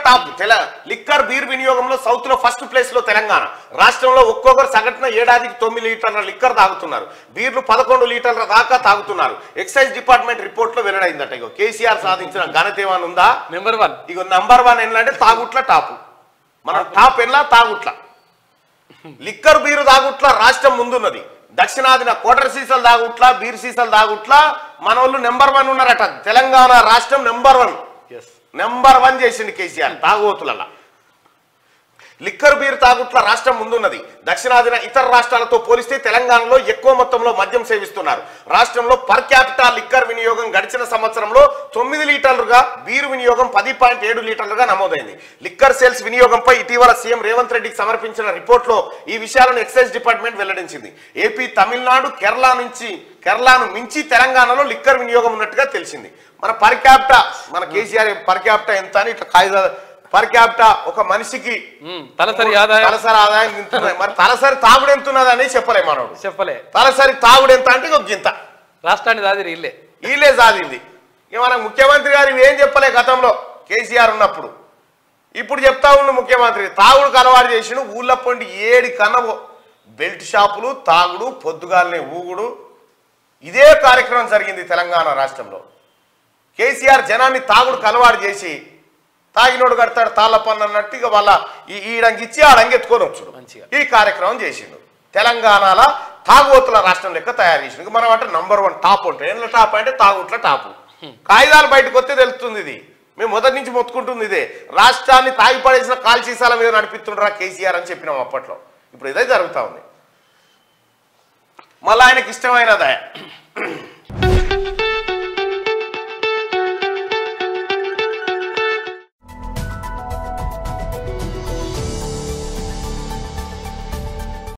Top. Liquor beer వినియోగంలో south లో first place లో తెలంగాణ. రాష్ట్రంలో ఒక్కొక్కరు సగటున ఏడాదికి 9 లీటర్ల లిక్కర్ తాగుతున్నారు. బీర్లు 11 లీటర్ల దాకా తాగుతున్నారు. ఎక్సైజ్ డిపార్ట్మెంట్ రిపోర్ట్ లో వెల్లడైందట. ఇగో కేసీఆర్ సాధించిన ఘనత ఏమైనా ఉందా? నెంబర్ 1. ఇగో నంబర్ 1 ఏంటంటే తాగుట్ల టాపు. మన టాప్ ఎలా తాగుట్ల. లిక్కర్ బీరు తాగుట్ల రాష్ట్రం ముందున్నది. దక్షిణాదిన క్వార్టర్ సీసాలు తాగుట్ల, బీర్ సీసాలు తాగుట్ల మన వాళ్ళు నెంబర్ 1 ఉన్నారట. తెలంగాణ రాష్ట్రం నెంబర్ 1 చేసింది కేసీఆర్ తాగుబోతుల. లిక్కర్ బీర్ తాగుట్ల రాష్ట్రం ముందున్నది. దక్షిణాదిన ఇతర రాష్ట్రాలతో పోలిస్తే తెలంగాణలో ఎక్కువ మొత్తంలో మద్యం సేవిస్తున్నారు. రాష్ట్రంలో పర్ క్యాపిటా లిక్కర్ వినియోగం గడిచిన సంవత్సరంలో 9 లీటర్లుగా, బీరు వినియోగం 10.7 లీటర్లుగా నమోదైంది. లిక్కర్ సేల్స్ వినియోగంపై ఇటీవల సీఎం రేవంత్ రెడ్డికి సమర్పించిన రిపోర్ట్లో ఈ విషయాలను ఎక్సైజ్ డిపార్ట్మెంట్ వెల్లడించింది. ఏపీ, తమిళనాడు, కేరళను మించి తెలంగాణలో లిక్కర్ వినియోగం ఉన్నట్టుగా తెలిసింది. మన పర్ క్యాపిటా, మన కేసీఆర్ పర్ క్యాపిటా ఎంత అని ఇట్లా కాయిదా పర్ క్యాపిటా ఒక మనిషికి తలసరి ఆదాయం తింటున్నది. మరి తలసరి తాగుడు ఎంత ఉన్నది అని చెప్పలే మనోడు. తలసరి తాగుడు ఎంత అంటే ఒక గింత. రాష్ట్రాన్ని దాది వీళ్ళే సాధింది. ఇక మన ముఖ్యమంత్రి గారు ఏం చెప్పలే గతంలో కేసీఆర్ ఉన్నప్పుడు. ఇప్పుడు చెప్తా ఉన్న ముఖ్యమంత్రి తాగుడు అలవాటు చేసిన ఊళ్ళ పొండి 7 కన్నవో బెల్ట్ షాపులు, తాగుడు, పొద్దుగాలనే ఊగుడు, ఇదే కార్యక్రమం జరిగింది తెలంగాణ రాష్ట్రంలో. కేసీఆర్ జనాన్ని తాగుడు అలవాటు చేసి తాగినోడు కడతాడు తాళ్ళ పన్ను అన్నట్టు ఇక వాళ్ళ ఈడంగిచ్చి ఆడంగెత్తుకొని వచ్చుడు. ఈ కార్యక్రమం చేసిండు. తెలంగాణలో తాగుబోతుల రాష్ట్రం లెక్క తయారు చేసిండు. మనం అంటే నంబర్ 1 టాప్ ఉంటుంది. ఏంట్లో టాప్ అంటే తాగుట్ల టాపు. కాగితాలు బయటకు వస్తే తెలుస్తుంది. ఇది మేము మొదటి నుంచి మొత్తుకుంటుంది ఇదే. రాష్ట్రాన్ని తాగి పడేసిన కాల్చీసాల మీద నడిపిస్తుండ్రా కేసీఆర్ అని చెప్పినాం అప్పట్లో. ఇప్పుడు ఇదే జరుగుతూ ఉంది. మళ్ళీ ఆయనకి ఇష్టమైనదా